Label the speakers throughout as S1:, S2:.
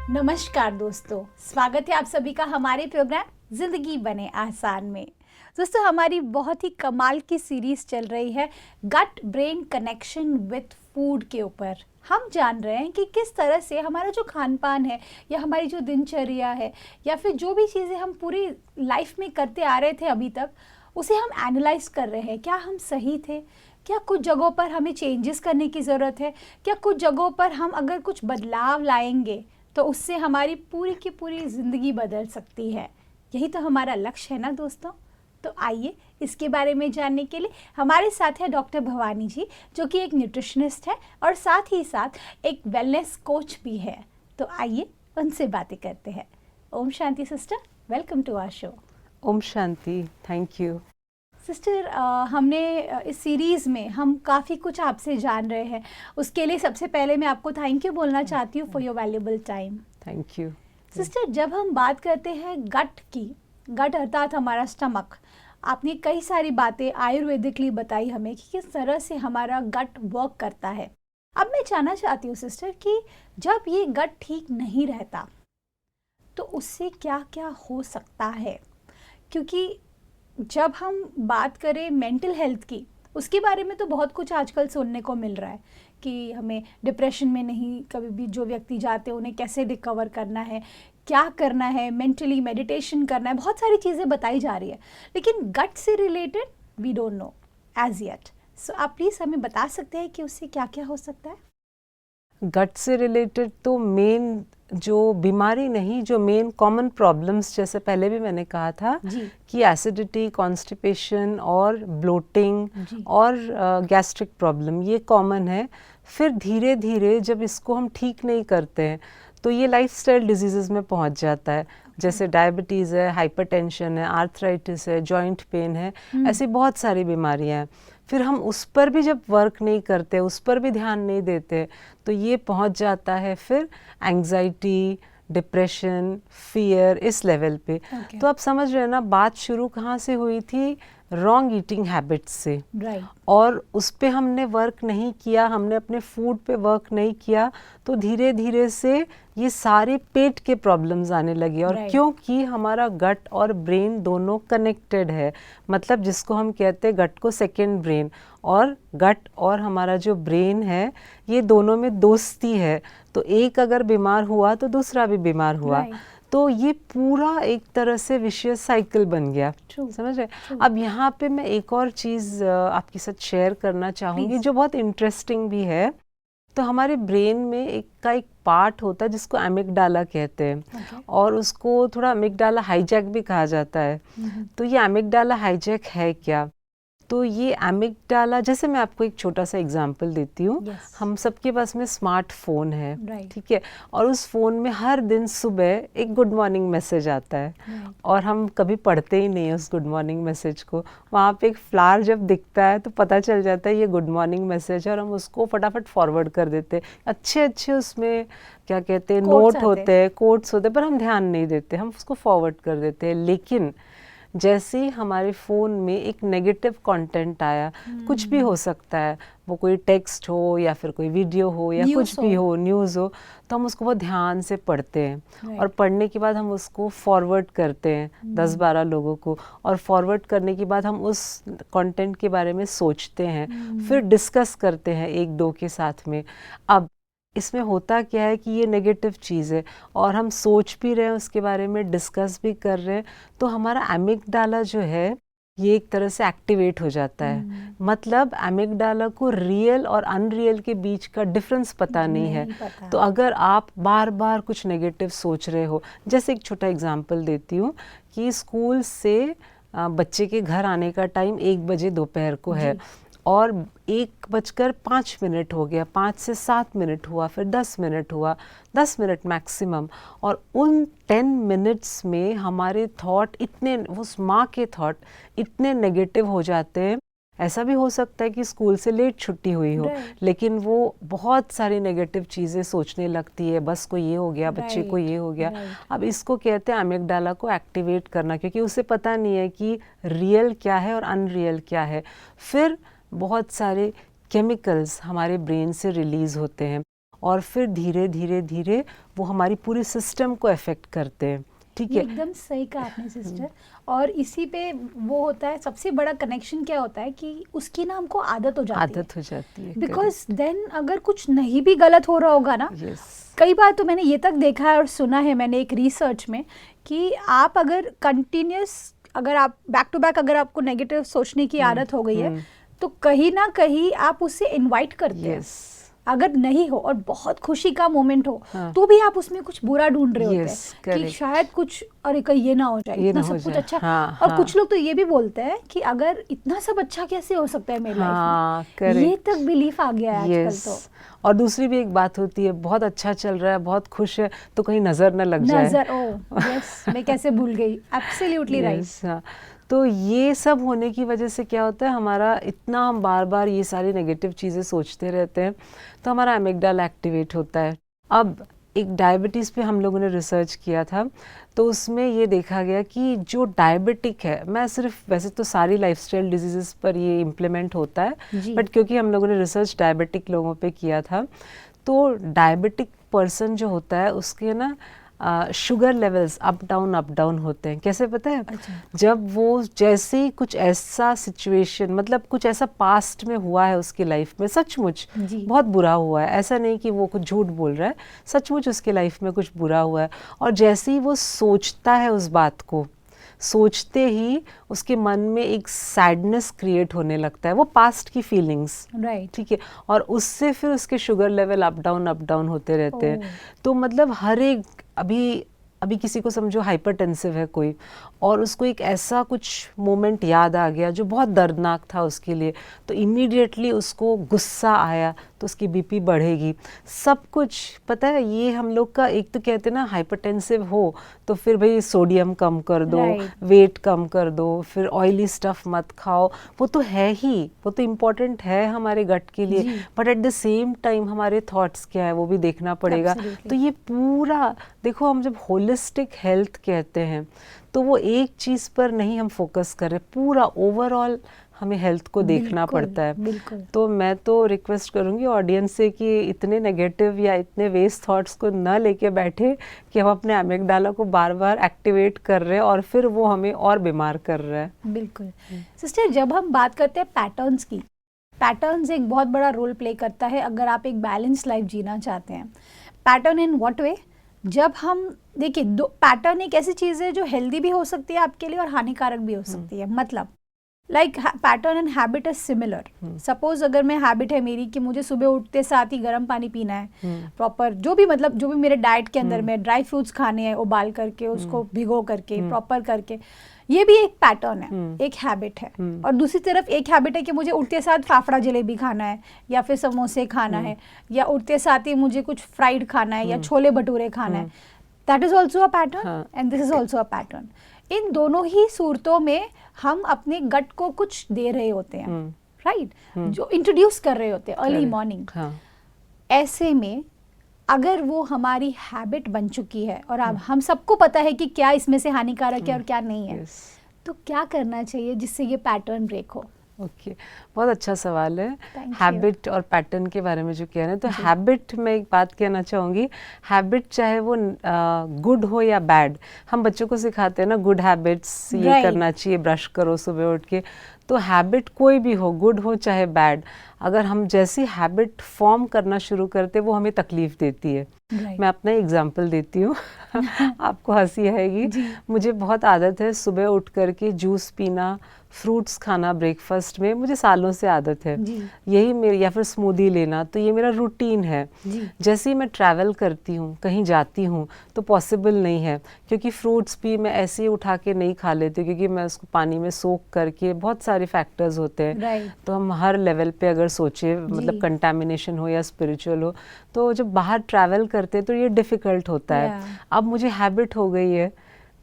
S1: नमस्कार दोस्तों, स्वागत है आप सभी का हमारे प्रोग्राम जिंदगी बने आसान में। दोस्तों, हमारी बहुत ही कमाल की सीरीज चल रही है gut brain connection with food के ऊपर। हम जान रहे हैं कि किस तरह से हमारा जो खान पान है या हमारी जो दिनचर्या है या फिर जो भी चीज़ें हम पूरी लाइफ में करते आ रहे थे अभी तक, उसे हम एनालाइज कर रहे हैं। क्या हम सही थे? क्या कुछ जगहों पर हमें चेंजेस करने की ज़रूरत है? क्या कुछ जगहों पर हम अगर कुछ बदलाव लाएंगे तो उससे हमारी पूरी की पूरी ज़िंदगी बदल सकती है? यही तो हमारा लक्ष्य है ना दोस्तों। तो आइए इसके बारे में जानने के लिए हमारे साथ है डॉक्टर भवानी जी, जो कि एक न्यूट्रिशनिस्ट है और साथ ही साथ एक वेलनेस कोच भी है। तो आइए उनसे बातें करते हैं। ओम शांति sister, welcome to our show.
S2: ओम शांति, थैंक यू।
S1: सिस्टर, हमने इस सीरीज़ में हम काफ़ी कुछ आपसे जान रहे हैं। उसके लिए सबसे पहले मैं आपको थैंक यू बोलना चाहती हूँ for your valuable time.
S2: Thank you.
S1: Sister, जब हम बात करते हैं गट की, गट अर्थात हमारा स्टमक, आपने कई सारी बातें आयुर्वेदिकली बताई हमें कि किस तरह से हमारा गट वर्क करता है। अब मैं जानना चाहती हूँ सिस्टर कि जब ये गट ठीक नहीं रहता तो उससे क्या क्या हो सकता है? क्योंकि जब हम बात करें मेंटल हेल्थ की, उसके बारे में तो बहुत कुछ आजकल सुनने को मिल रहा है कि हमें डिप्रेशन में नहीं, कभी भी जो व्यक्ति जाते हैं उन्हें कैसे रिकवर करना है, क्या करना है, मेंटली मेडिटेशन करना है, बहुत सारी चीज़ें बताई जा रही है। लेकिन गट से related we don't know as yet. So आप प्लीज़ हमें बता सकते हैं कि उससे क्या क्या हो सकता है?
S2: गट से रिलेटेड तो मेन जो बीमारी नहीं, जो मेन कॉमन प्रॉब्लम्स, जैसे पहले भी मैंने कहा था
S1: जी
S2: कि एसिडिटी, कॉन्स्टिपेशन और ब्लोटिंग
S1: जी
S2: और गैस्ट्रिक प्रॉब्लम, ये कॉमन है। फिर धीरे धीरे जब इसको हम ठीक नहीं करते हैं तो ये लाइफस्टाइल डिजीज़ेस में पहुंच जाता है। जैसे डायबिटीज़ है, हाइपरटेंशन है, आर्थराइटिस है, जॉइंट पेन है, ऐसी बहुत सारी बीमारियां हैं। फिर हम उस पर भी जब वर्क नहीं करते, उस पर भी ध्यान नहीं देते, तो ये पहुंच जाता है फिर एंग्जाइटी, डिप्रेशन, फियर, इस लेवल पे।
S1: ओके,
S2: तो आप समझ रहे हैं ना, बात शुरू कहाँ से हुई थी? रॉन्ग ईटिंग हैबिट्स से।
S1: राइट,
S2: और उस पे हमने वर्क नहीं किया, हमने अपने फूड पे वर्क नहीं किया, तो धीरे धीरे से ये सारे पेट के प्रॉब्लम्स आने लगे। और
S1: Right.
S2: क्योंकि हमारा गट और ब्रेन दोनों कनेक्टेड है, मतलब जिसको हम कहते हैं गट को सेकंड ब्रेन, और गट और हमारा जो ब्रेन है ये दोनों में दोस्ती है। तो एक अगर बीमार हुआ तो दूसरा भी बीमार हुआ।
S1: Right.
S2: तो ये पूरा एक तरह से विशियस साइकिल बन गया।
S1: True.
S2: समझ रहे?
S1: True.
S2: अब यहाँ पे मैं एक और चीज़ आपके साथ शेयर करना चाहूँगी,
S1: Please.
S2: जो बहुत इंटरेस्टिंग भी है। तो हमारे ब्रेन में एक पार्ट होता है जिसको एमिगडाला कहते हैं।
S1: Okay.
S2: और उसको थोड़ा एमिगडाला हाईजैक भी कहा जाता है। तो ये एमिगडाला हाईजैक है क्या? तो ये एमिगडाला, जैसे मैं आपको एक छोटा सा एग्जांपल देती हूँ।
S1: Yes.
S2: हम सबके पास में स्मार्टफोन है,
S1: Right.
S2: ठीक है, और उस फ़ोन में हर दिन सुबह एक गुड मॉर्निंग मैसेज आता है।
S1: Right.
S2: और हम कभी पढ़ते ही नहीं उस गुड मॉर्निंग मैसेज को। वहाँ पे एक फ्लावर जब दिखता है तो पता चल जाता है ये गुड मॉर्निंग मैसेज है, और हम उसको फटाफट फॉरवर्ड कर देते हैं। अच्छे अच्छे उसमें क्या कहते हैं,
S1: Quotes
S2: नोट
S1: आते
S2: होते हैं, कोट्स होते हैं, पर हम ध्यान नहीं देते, हम उसको फॉरवर्ड कर देते हैं। लेकिन जैसे ही हमारे फ़ोन में एक नेगेटिव कंटेंट आया, कुछ भी हो सकता है, वो कोई टेक्स्ट हो या फिर कोई वीडियो हो या
S1: News
S2: कुछ भी हो, न्यूज़ हो, तो हम उसको बहुत ध्यान से पढ़ते हैं।
S1: Right.
S2: और पढ़ने के बाद हम उसको फॉरवर्ड करते हैं 10-12 लोगों को, और फॉरवर्ड करने के बाद हम उस कंटेंट के बारे में सोचते हैं, फिर डिस्कस करते हैं एक दो के साथ में। अब इसमें होता क्या है कि ये नेगेटिव चीज़ है और हम सोच भी रहे हैं उसके बारे में, डिस्कस भी कर रहे हैं, तो हमारा एमिगडाला जो है ये एक तरह से एक्टिवेट हो जाता है। मतलब एमिगडाला को रियल और अनरियल के बीच का डिफरेंस पता नहीं है।
S1: पता।
S2: तो अगर आप बार बार कुछ नेगेटिव सोच रहे हो, जैसे एक छोटा एग्जांपल देती हूँ कि स्कूल से बच्चे के घर आने का टाइम 1 बजे दोपहर को है, और 1:05 हो गया, 5 से 7 मिनट हुआ, फिर 10 मिनट हुआ, 10 मिनट मैक्सिमम, और उन 10 मिनट्स में हमारे थॉट इतने, उस माँ के थॉट इतने नेगेटिव हो जाते हैं। ऐसा भी हो सकता है कि स्कूल से लेट छुट्टी हुई हो, लेकिन वो बहुत सारी नेगेटिव चीज़ें सोचने लगती है, बस को ये हो गया, बच्चे को ये हो गया। अब इसको कहते हैं एमिगडाला को एक्टिवेट करना, क्योंकि उसे पता नहीं है कि रियल क्या है और अनरियल क्या है। फिर बहुत सारे केमिकल्स हमारे ब्रेन से रिलीज़ होते हैं, और फिर धीरे धीरे धीरे वो हमारी पूरी सिस्टम को अफेक्ट करते हैं। ठीक
S1: ये
S2: है,
S1: एकदम सही कहा आपने सिस्टर। और इसी पे वो होता है, सबसे बड़ा कनेक्शन क्या होता है कि उसकी ना हमको आदत हो जाती है,
S2: आदत हो जाती है।
S1: बिकॉज देन अगर कुछ नहीं भी गलत हो रहा होगा ना,
S2: यस,
S1: कई बार तो मैंने ये तक देखा है और सुना है मैंने एक रिसर्च में कि आप अगर कंटिन्यूस, अगर आप बैक टू बैक अगर आपको नेगेटिव सोचने की आदत हो गई है तो कहीं ना कहीं आप उससे इनवाइट करते हैं।
S2: यस,
S1: अगर नहीं हो और बहुत खुशी का मोमेंट हो
S2: हाँ।
S1: तो भी आप उसमें कुछ बुरा ढूंढ रहे होते
S2: Yes,
S1: हैं कि
S2: correct.
S1: शायद कुछ, अरे कहीं ये ना हो जाए,
S2: ये
S1: इतना
S2: ना हो
S1: सब कुछ
S2: जाए,
S1: अच्छा।
S2: हाँ,
S1: और
S2: हाँ।
S1: कुछ लोग तो ये भी बोलते हैं कि अगर इतना सब अच्छा कैसे हो सकता है मेरी
S2: हाँ,
S1: लाइफ में,
S2: correct.
S1: ये तक बिलीफ आ गया है आजकल
S2: Yes.
S1: तो।
S2: और दूसरी भी एक बात होती है, बहुत अच्छा चल रहा है, बहुत खुश है, तो कहीं नजर न लग जाए।
S1: नजर, ओ यस, मैं कैसे भूल गई, एब्सोल्युटली राइट।
S2: Yes, हाँ। तो ये सब होने की वजह से क्या होता है, हमारा इतना हम बार बार ये सारी नेगेटिव चीज़ें सोचते रहते हैं तो हमारा एमिगडाला एक्टिवेट होता है। अब एक डायबिटीज़ पे हम लोगों ने रिसर्च किया था, तो उसमें ये देखा गया कि जो डायबिटिक है, मैं सिर्फ, वैसे तो सारी लाइफस्टाइल डिजीज़ पर ये इम्प्लीमेंट होता है,
S1: जी।
S2: बट क्योंकि हम लोगों ने रिसर्च डायबिटिक लोगों पे किया था, तो डायबिटिक पर्सन जो होता है उसके ना शुगर लेवल्स अप डाउन होते हैं। कैसे पता है?
S1: अच्छा।
S2: जब वो जैसे ही कुछ ऐसा सिचुएशन, मतलब कुछ ऐसा पास्ट में हुआ है उसकी लाइफ में, सचमुच
S1: जी।
S2: बहुत बुरा हुआ है, ऐसा नहीं कि वो कुछ झूठ बोल रहा है, सचमुच उसके लाइफ में कुछ बुरा हुआ है, और जैसे ही वो सोचता है उस बात को, सोचते ही उसके मन में एक सैडनेस क्रिएट होने लगता है, वो पास्ट की फीलिंग्स,
S1: राइट।
S2: ठीक है, और उससे फिर उसके शुगर लेवल अप डाउन होते रहते हैं।
S1: ओह।
S2: तो मतलब हर एक, अभी किसी को समझो हाइपरटेंसिव है कोई, और उसको एक ऐसा कुछ मोमेंट याद आ गया जो बहुत दर्दनाक था उसके लिए, तो इमीडिएटली उसको गुस्सा आया तो उसकी बीपी बढ़ेगी, सब कुछ पता है। ये हम लोग का, एक तो कहते हैं ना हाइपरटेंसिव हो तो फिर भाई सोडियम कम कर दो,
S1: Right.
S2: वेट कम कर दो, फिर ऑयली स्टफ मत खाओ, वो तो है ही, वो तो इम्पोर्टेंट है हमारे गट के लिए,
S1: जी।
S2: But at the same time हमारे थॉट्स क्या है वो भी देखना पड़ेगा।
S1: Absolutely.
S2: तो ये पूरा देखो, हम जब होलिस्टिक हेल्थ कहते हैं तो वो एक चीज़ पर नहीं हम फोकस कर रहे, पूरा ओवरऑल हमें हेल्थ को देखना
S1: बिल्कुल,
S2: पड़ता है।
S1: बिल्कुल।
S2: तो मैं तो रिक्वेस्ट करूंगी ऑडियंस से कि इतने नेगेटिव या इतने वेस्ट थॉट्स को न लेके बैठे कि हम अपने एमिगडाला को बार बार एक्टिवेट कर रहे हैं और फिर वो हमें और बीमार कर रहा है।
S1: बिल्कुल। सिस्टर, जब हम बात करते हैं पैटर्न्स की, पैटर्न्स एक बहुत बड़ा रोल प्ले करता है अगर आप एक बैलेंस लाइफ जीना चाहते हैं। Pattern in what way? जब हम देखिए, दो पैटर्न एक ऐसी चीज़ है जो हेल्दी भी हो सकती है आपके लिए और हानिकारक भी हो सकती है। मतलब like pattern and habit is similar. Suppose अगर मैं हैबिट है मेरी कि मुझे सुबह उठते साथ ही गर्म पानी पीना है, प्रॉपर जो भी, मतलब जो भी मेरे डाइट के अंदर में ड्राई फ्रूट्स खाने हैं उबाल करके, उसको भिगो करके प्रॉपर करके, ये भी एक पैटर्न है, एक हैबिट है। और दूसरी तरफ एक हैबिट है कि मुझे उठते साथ फाफड़ा जलेबी खाना है या फिर समोसे खाना है, या उठते साथ ही मुझे कुछ फ्राइड खाना है या छोले भटूरे खाना है। That is also a pattern and this is also a pattern. इन दोनों ही सूरतों में हम अपने गट को कुछ दे रहे होते हैं, राइट, जो इंट्रोड्यूस कर रहे होते हैं अर्ली मॉर्निंग। ऐसे में अगर वो हमारी हैबिट बन चुकी है और अब हम सबको पता है कि क्या इसमें से हानिकारक है और क्या नहीं है, तो क्या करना चाहिए जिससे ये पैटर्न ब्रेक हो?
S2: ओके, बहुत अच्छा सवाल है।
S1: Thank you.
S2: हैबिट और पैटर्न के बारे में जो कह रहे हैं, तो हैबिट में एक बात कहना चाहूँगी, हैबिट चाहे वो गुड हो या बैड, हम बच्चों को सिखाते हैं ना गुड हैबिट्स, ये
S1: Right.
S2: करना चाहिए, ब्रश करो सुबह उठ के। तो हैबिट कोई भी हो, गुड हो चाहे बैड, अगर हम जैसी हैबिट फॉर्म करना शुरू करते वो हमें तकलीफ देती है।
S1: Right.
S2: मैं अपना एग्जांपल देती हूँ आपको हंसी आएगी। मुझे बहुत आदत है सुबह उठ करके जूस पीना, फ्रूट्स खाना ब्रेकफास्ट में, मुझे सालों से आदत है यही मेरी, या फिर स्मूदी लेना, तो ये मेरा रूटीन है। जैसे ही मैं ट्रैवल करती हूँ, कहीं जाती हूँ, तो पॉसिबल नहीं है, क्योंकि फ्रूट्स भी मैं ऐसे ही उठा के नहीं खा लेती, क्योंकि मैं उसको पानी में सोक करके, बहुत सारे फैक्टर्स होते हैं।
S1: Right.
S2: तो हम हर लेवल पे अगर सोचे, मतलब कंटामिनेशन हो या स्पिरिचुअल हो, तो जब बाहर ट्रैवल करते तो ये डिफ़िकल्ट होता है। अब मुझे हैबिट हो गई है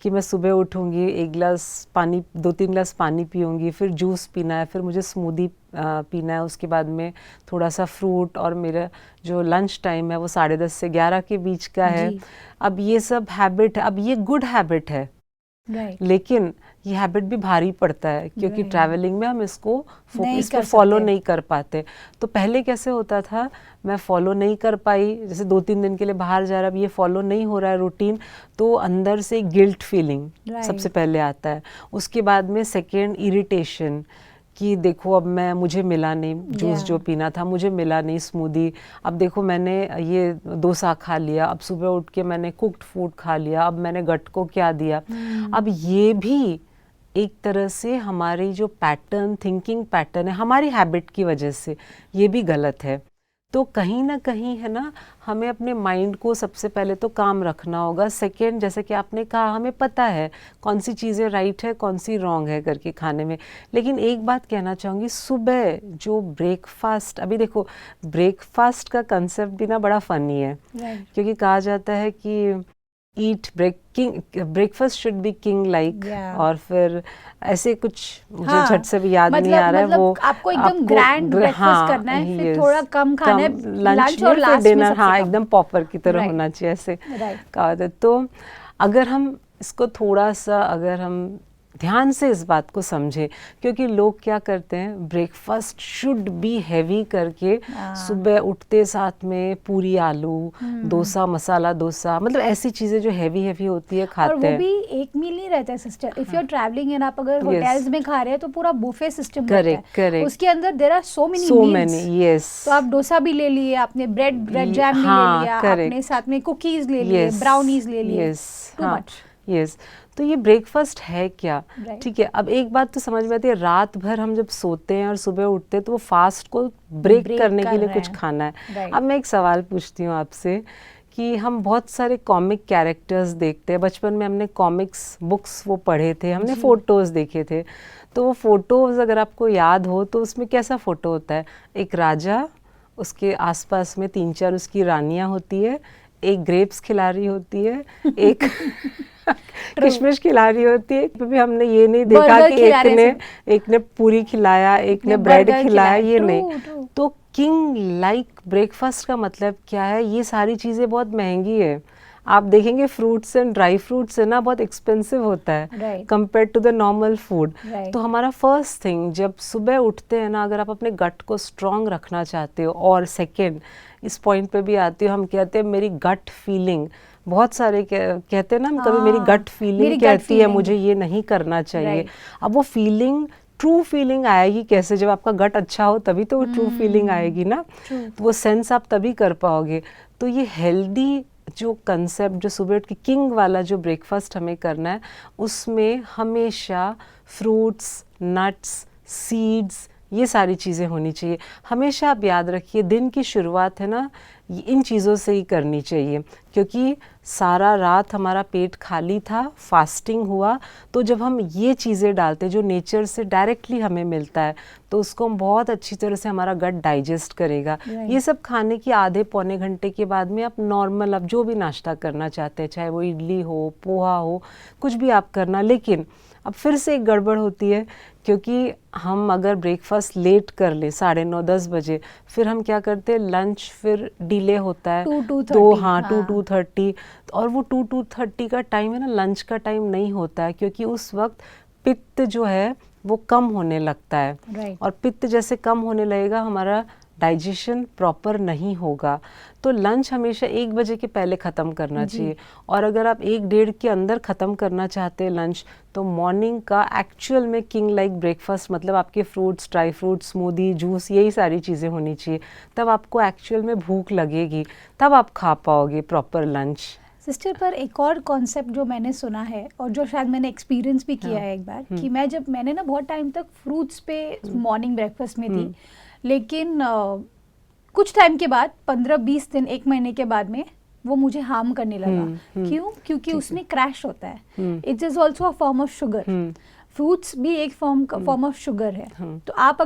S2: कि मैं सुबह उठूंगी, 1 गिलास पानी, 2-3 गिलास पानी पीऊंगी, फिर जूस पीना है, फिर मुझे स्मूदी पीना है, उसके बाद में थोड़ा सा फ्रूट, और मेरा जो लंच टाइम है वो 10:30 से 11 के बीच का है। अब ये सब हैबिट, अब ये गुड हैबिट है,
S1: Right.
S2: लेकिन ये हैबिट भी भारी पड़ता है क्योंकि
S1: Right.
S2: ट्रैवलिंग में हम इसको
S1: नहीं
S2: इस
S1: कर
S2: पर फॉलो
S1: सकते।
S2: नहीं कर पाते। तो पहले कैसे होता था, मैं फॉलो नहीं कर पाई, जैसे 2-3 दिन के लिए बाहर जा रहा है, अब ये फॉलो नहीं हो रहा है रूटीन, तो अंदर से गिल्ट फीलिंग
S1: Right.
S2: सबसे पहले आता है। उसके बाद में सेकेंड इरिटेशन कि देखो अब मुझे मिला नहीं जूस
S1: Yeah.
S2: जो पीना था, मुझे मिला नहीं स्मूदी, अब देखो मैंने ये डोसा खा लिया, अब सुबह उठ के मैंने कुक्ड फूड खा लिया, अब मैंने गट को क्या दिया। अब ये भी एक तरह से हमारी जो पैटर्न, थिंकिंग पैटर्न है, हमारी हैबिट की वजह से ये भी गलत है। तो कहीं ना कहीं है ना, हमें अपने माइंड को सबसे पहले तो काम रखना होगा। सेकेंड, जैसे कि आपने कहा, हमें पता है कौन सी चीज़ें राइट है कौन सी रॉन्ग है करके खाने में। लेकिन एक बात कहना चाहूँगी, सुबह जो ब्रेकफास्ट, अभी देखो ब्रेकफास्ट का कंसेप्ट भी ना बड़ा फ़नी है।
S1: Right.
S2: क्योंकि कहा जाता है कि breakfast should be king like,
S1: Yeah.
S2: और फिर ऐसे कुछ मुझे
S1: हाँ,
S2: झट से भी याद नहीं आ रहा है वो।
S1: आपको एकदम ग्रैंड ब्रेकफास्ट करना है, फिर थोड़ा कम खाना है, लंच और लास्ट में
S2: डिनर,
S1: सबसे
S2: हाँ
S1: कम।
S2: एकदम पॉपर की तरह
S1: Right.
S2: होना चाहिए, ऐसे
S1: Right.
S2: कहा होता है। तो अगर हम इसको थोड़ा सा, अगर हम ध्यान से इस बात को समझें, क्योंकि लोग क्या करते हैं, ब्रेकफास्ट शुड बी हैवी करके सुबह उठते साथ में पूरी आलू, डोसा, मसाला डोसा, मतलब ऐसी चीज़ें जो हैवी हैवी होती है खाते
S1: और वो
S2: हैं।
S1: भी एक मील नहीं रहता है sister. If you are travelling and आप अगर होटल्स में खा रहे हैं तो पूरा बुफे सिस्टम रहता है।
S2: करेक्ट।
S1: उसके अंदर there are so many meals.
S2: Yes.
S1: तो आप डोसा भी ले लिए, आपने ब्रेड जैम भी ले लिया, आपने साथ में कुकीज ले लिए, ब्राउनीज ले लिए, टू मच।
S2: यस। तो ये ब्रेकफास्ट है क्या?
S1: Right.
S2: ठीक है, अब एक बात तो समझ में आती है, रात भर हम जब सोते हैं और सुबह उठते हैं तो वो फास्ट को ब्रेक करने के लिए कुछ खाना है।
S1: Right.
S2: अब मैं एक सवाल पूछती हूँ आपसे कि हम बहुत सारे कॉमिक कैरेक्टर्स देखते हैं, बचपन में हमने कॉमिक्स बुक्स वो पढ़े थे, हमने फ़ोटोज़ देखे थे। तो वो फ़ोटोज़ अगर आपको याद हो तो उसमें कैसा फ़ोटो होता है? एक राजा, उसके आसपास में 3-4 उसकी रानियाँ होती है, एक ग्रेप्स खिला रही होती है, एक किशमिश खिला रही होती है। भी हमने ये नहीं देखा कि एक ने पूरी खिलाया, एक ने ब्रेड खिलाया, ये नहीं। तो किंग लाइक ब्रेकफास्ट का मतलब क्या है? ये सारी चीज़ें बहुत महंगी है। आप देखेंगे फ्रूट्स एंड ड्राई फ्रूट्स है ना, बहुत एक्सपेंसिव होता है compare to the normal food. तो हमारा फर्स्ट थिंग जब सुबह उठते हैं ना, अगर आप अपने गट को स्ट्रॉन्ग रखना चाहते हो, और सेकेंड इस पॉइंट पे भी आती हो, हम कहते हैं मेरी गट फीलिंग, बहुत सारे कहते हैं ना हम, कभी मेरी गट फीलिंग कहती है मुझे ये नहीं करना चाहिए। अब वो फीलिंग, ट्रू फीलिंग आएगी कैसे? जब आपका गट अच्छा हो तभी तो वो ट्रू फीलिंग आएगी ना। तो वो सेंस आप तभी कर पाओगे। तो ये हेल्दी जो कंसेप्ट, जो सुबह उठ के किंग वाला जो ब्रेकफास्ट हमें करना है, उसमें हमेशा फ्रूट्स, नट्स, सीड्स, ये सारी चीज़ें होनी चाहिए। हमेशा आप याद रखिए, दिन की शुरुआत है ना, इन चीज़ों से ही करनी चाहिए, क्योंकि सारा रात हमारा पेट खाली था, फास्टिंग हुआ, तो जब हम ये चीज़ें डालते जो नेचर से डायरेक्टली हमें मिलता है, तो उसको हम बहुत अच्छी तरह से हमारा गट डाइजेस्ट करेगा। ये सब खाने की आधे पौने घंटे के बाद में आप नॉर्मल, आप जो भी नाश्ता करना चाहते हैं, चाहे वो इडली हो, पोहा हो, कुछ भी आप करना। लेकिन अब फिर से एक गड़बड़ होती है, क्योंकि हम अगर ब्रेकफास्ट लेट कर ले 9:30-10 बजे, फिर हम क्या करते हैं, लंच फिर डिले होता है 2-2:30, और वो 2-2:30 का टाइम है ना, लंच का टाइम नहीं होता है, क्योंकि उस वक्त पित्त जो है वो कम होने लगता है। और पित्त जैसे कम होने लगेगा, हमारा डाइजेशन प्रॉपर नहीं होगा। तो लंच हमेशा 1 बजे के पहले ख़त्म करना चाहिए, और अगर आप 1-1:30 के अंदर ख़त्म करना चाहते हैं लंच, तो मॉर्निंग का एक्चुअल में किंग लाइक ब्रेकफास्ट, मतलब आपके fruits, dry fruits, smoothie, juice, यही सारी चीज़ें होनी चाहिए। तब आपको एक्चुअल में भूख लगेगी, तब आप खा पाओगे प्रॉपर लंच।
S1: सिस्टर, पर एक और कॉन्सेप्ट जो मैंने सुना है और जो शायद मैंने एक्सपीरियंस भी किया है एक बार, कि मैंने ना बहुत टाइम तक फ्रूट्स पे मॉर्निंग ब्रेकफास्ट में थी, लेकिन कुछ टाइम के बाद 15-20 दिन, 1 महीने के बाद में वो मुझे हार्म करने लगा। क्यों? क्योंकि उसमें क्रैश होता है। It is also a form of sugar. Fruits भी एक फॉर्म ऑफ शुगर है। तो आप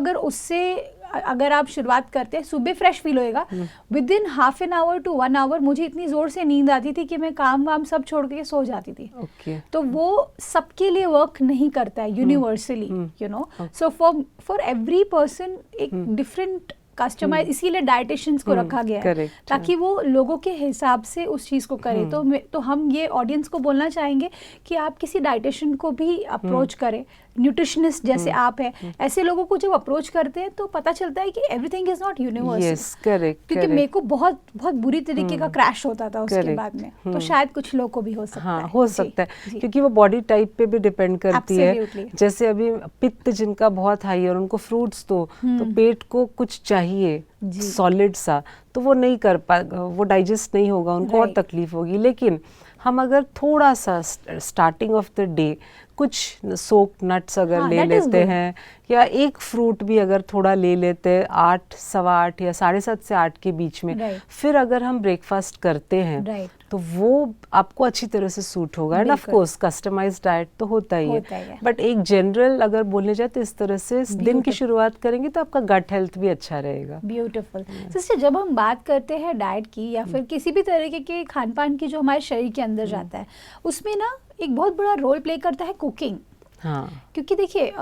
S1: अगर आप शुरुआत करते हैं, सुबह फ्रेश फील होएगा, within ½ an hour to 1 hour मुझे इतनी जोर से नींद आती थी कि मैं काम वाम सब छोड़ के सो जाती थी। तो वो सबके लिए वर्क नहीं करता है universally, you know. So for every person एक डिफरेंट कस्टमाइज, इसीलिए डाइटिशियंस को रखा गया है
S2: correct,
S1: ताकि वो लोगों के हिसाब से उस चीज़ को करे। तो हम ये ऑडियंस को बोलना चाहेंगे कि आप किसी डाइटिशियन को भी अप्रोच करें, न्यूट्रिशनिस्ट जैसे आप हैं, ऐसे लोगों को जब अप्रोच करते हैं तो पता चलता है कि everything is not universal.
S2: Yes, correct,
S1: क्योंकि मेरे को बहुत बहुत बुरी तरीके का क्रैश होता था उसके बाद में, तो शायद कुछ लोग को भी हो सकता है।
S2: हाँ, हो सकता है, क्योंकि वो बॉडी टाइप पे भी डिपेंड करती है।
S1: Absolutely.
S2: जैसे अभी पित्त जिनका बहुत हाई है और उनको फ्रूट्स दो तो पेट को कुछ चाहिए सॉलिड सा, तो वो नहीं कर पा, वो डाइजेस्ट नहीं होगा, उनको और तकलीफ होगी। लेकिन हम अगर थोड़ा सा स्टार्टिंग ऑफ द डे कुछ सोक नट्स अगर ले लेते हैं, या एक फ्रूट भी अगर थोड़ा ले लेते हैं 8, सवा 8 या 7:30 से 8 के बीच में, फिर अगर हम ब्रेकफास्ट करते हैं तो वो आपको अच्छी तरह से सूट होगा। And of course customised diet तो होता ही है, बट एक जनरल अगर बोलने जाए तो इस तरह से दिन की शुरुआत करेंगे तो आपका गट हेल्थ भी अच्छा रहेगा।
S1: ब्यूटीफुल सिस्टर, जब हम बात करते हैं डाइट की या फिर किसी भी तरीके के खान पान की जो हमारे शरीर के अंदर जाता है, उसमें ना एक बहुत बड़ा रोल प्ले करता है कुकिंग। हाँ, क्योंकि देखिए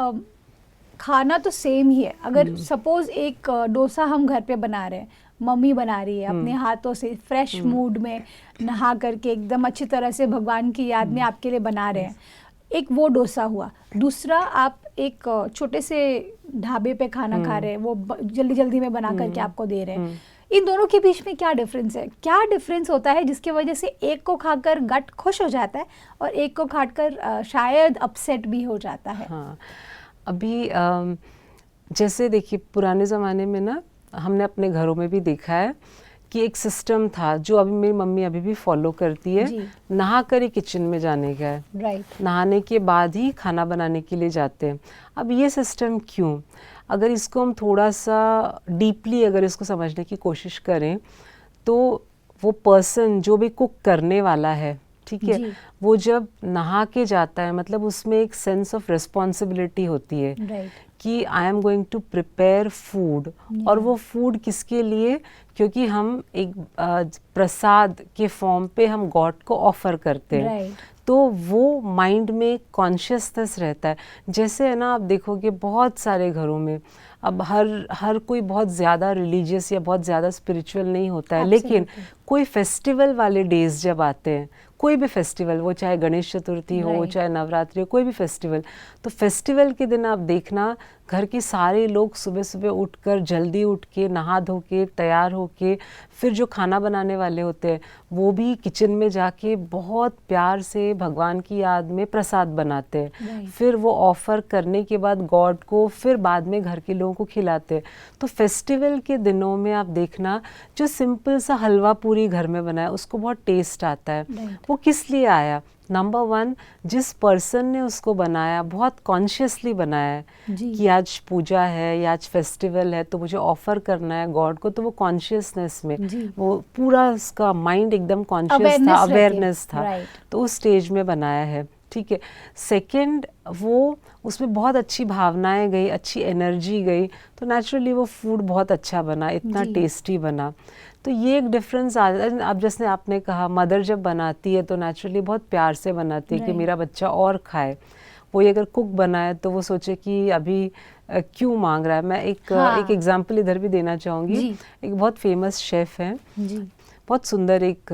S1: खाना तो सेम ही है। अगर सपोज एक डोसा हम घर पे बना रहे हैं, मम्मी बना रही है अपने हाथों से, फ्रेश मूड में नहा करके एकदम अच्छी तरह से भगवान की याद में आपके लिए बना रहे हैं, एक वो डोसा हुआ। दूसरा, आप एक छोटे से ढाबे पे खाना खा रहे हैं, वो जल्दी जल्दी में बना करके आपको दे रहे हैं। इन दोनों के बीच में क्या डिफरेंस है? क्या डिफरेंस होता है जिसकी वजह से एक को खाकर गट खुश हो जाता है और एक को खाकर शायद अपसेट भी हो जाता है?
S2: हाँ, अभी जैसे देखिए पुराने ज़माने में ना हमने अपने घरों में भी देखा है कि एक सिस्टम था जो अभी मेरी मम्मी अभी भी फॉलो करती है, नहा कर ही किचन में जाने का है, नहाने के बाद ही खाना बनाने के लिए जाते हैं। अब ये सिस्टम क्यों? अगर इसको हम थोड़ा सा डीपली अगर इसको समझने की कोशिश करें तो वो पर्सन जो भी कुक करने वाला है, ठीक है, वो जब नहा के जाता है मतलब उसमें एक सेंस ऑफ रिस्पॉन्सिबिलिटी होती है कि I am going to prepare food. और वो फूड किसके लिए? क्योंकि हम एक प्रसाद के फॉर्म पे हम गॉड को ऑफर करते हैं, तो वो माइंड में कॉन्शियसनेस रहता है। जैसे है ना, आप देखोगे बहुत सारे घरों में अब हर कोई बहुत ज़्यादा रिलीजियस या बहुत ज़्यादा स्पिरिचुअल नहीं होता है, लेकिन कोई फेस्टिवल वाले डेज जब आते हैं, कोई भी फेस्टिवल, वो चाहे गणेश चतुर्थी हो, चाहे नवरात्रि हो, कोई भी फेस्टिवल, तो फेस्टिवल के दिन आप देखना घर के सारे लोग सुबह सुबह उठकर जल्दी उठ के नहा धो के तैयार होके फिर जो खाना बनाने वाले होते हैं वो भी किचन में जाके बहुत प्यार से भगवान की याद में प्रसाद बनाते हैं। फिर वो ऑफर करने के बाद गॉड को फिर बाद में घर के लोगों को खिलाते हैं। तो फेस्टिवल के दिनों में आप देखना जो सिंपल सा हलवा पूरी घर में बनाया उसको बहुत टेस्ट आता है। वो किस लिए आया? नंबर 1, जिस पर्सन ने उसको बनाया बहुत कॉन्शियसली बनाया है कि आज पूजा है या आज फेस्टिवल है तो मुझे ऑफर करना है गॉड को, तो वो कॉन्शियसनेस में वो पूरा उसका माइंड एकदम कॉन्शियस था, अवेयरनेस था, तो उस स्टेज में बनाया है, ठीक है। सेकंड, वो उसमें बहुत अच्छी भावनाएं गई, अच्छी एनर्जी गई, तो नेचुरली वो फूड बहुत अच्छा बना, इतना टेस्टी बना। तो ये एक डिफरेंस आ जाता है। अब जैसे आपने कहा मदर जब बनाती है तो नेचुरली बहुत प्यार से बनाती है कि मेरा बच्चा और खाए। वही अगर कुक बनाए तो वो सोचे कि अभी क्यों मांग रहा है। मैं एक एग्जांपल इधर भी देना चाहूँगी। एक बहुत फेमस शेफ़ हैं, बहुत सुंदर एक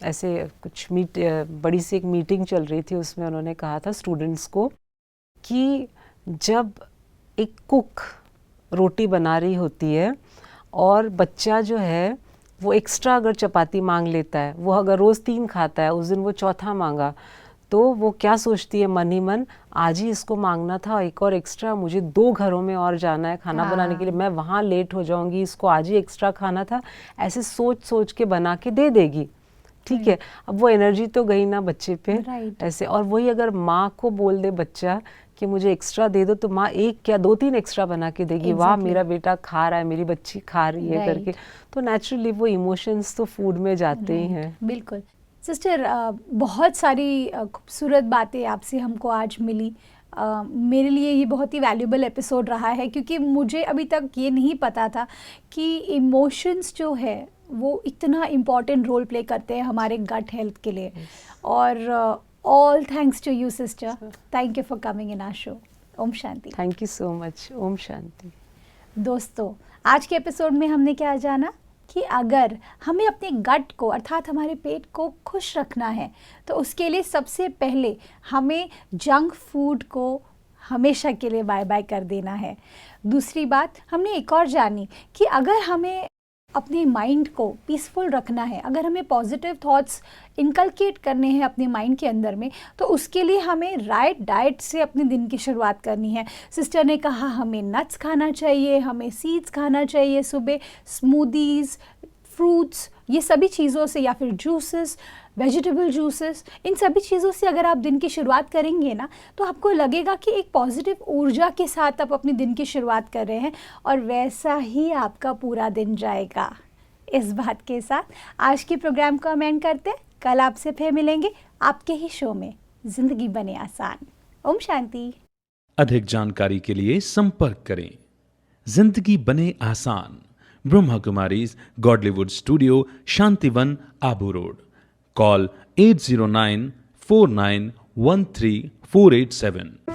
S2: ऐसे कुछ बड़ी सी एक मीटिंग चल रही थी, उसमें उन्होंने कहा था स्टूडेंट्स को कि जब एक कुक रोटी बना रही होती है और बच्चा जो है वो एक्स्ट्रा अगर चपाती मांग लेता है, वो अगर रोज़ 3 खाता है, उस दिन वो चौथा मांगा, तो वो क्या सोचती है मन ही मन, आज ही इसको मांगना था एक और एक्स्ट्रा, मुझे 2 घरों में और जाना है खाना बनाने के लिए, मैं वहाँ लेट हो जाऊँगी, इसको आज ही एक्स्ट्रा खाना था, ऐसे सोच सोच के बना के दे देगी, ठीक है। अब वो एनर्जी तो गई ना बच्चे पे ऐसे। और वही अगर माँ को बोल दे बच्चा कि मुझे एक्स्ट्रा दे दो, तो माँ 1 क्या 2-3 एक्स्ट्रा बना के देगी, वाह मेरा बेटा खा रहा है, मेरी बच्ची खा रही है करके। तो नेचुरली वो इमोशंस तो फूड में जाते ही हैं।
S1: बिल्कुल सिस्टर, बहुत सारी खूबसूरत बातें आपसे हमको आज मिली। मेरे लिए ये बहुत ही वैल्यूबल एपिसोड रहा है, क्योंकि मुझे अभी तक ये नहीं पता था कि इमोशंस जो है वो इतना इम्पॉर्टेंट रोल प्ले करते हैं हमारे गट हेल्थ के लिए। और all thanks to you sister. Thank you for coming in our show. ओम शांति।
S2: Thank you so much. ओम शांति।
S1: दोस्तों, आज के एपिसोड में हमने क्या जाना कि अगर हमें अपने गट को अर्थात हमारे पेट को खुश रखना है तो उसके लिए सबसे पहले हमें जंक फूड को हमेशा के लिए बाय बाय कर देना है। दूसरी बात हमने एक और जानी कि अगर हमें अपने माइंड को पीसफुल रखना है, अगर हमें पॉजिटिव थॉट्स इनकलकेट करने हैं अपने माइंड के अंदर में, तो उसके लिए हमें राइट डाइट से अपने दिन की शुरुआत करनी है। सिस्टर ने कहा हमें नट्स खाना चाहिए, हमें सीड्स खाना चाहिए सुबह, स्मूदीज़, फ्रूट्स, ये सभी चीज़ों से, या फिर जूसेस, वेजिटेबल जूसेस, इन सभी चीज़ों से अगर आप दिन की शुरुआत करेंगे ना तो आपको लगेगा कि एक पॉजिटिव ऊर्जा के साथ आप अपने दिन की शुरुआत कर रहे हैं और वैसा ही आपका पूरा दिन जाएगा। इस बात के साथ आज के प्रोग्राम को हम एंड करते हैं। कल आपसे फिर मिलेंगे आपके ही शो में जिंदगी बने आसान। ओम शांति।
S3: अधिक जानकारी के लिए संपर्क करें जिंदगी बने आसान, Brahma Kumaris Godlywood studio, Shantivan, Abu road. Call 80949134887।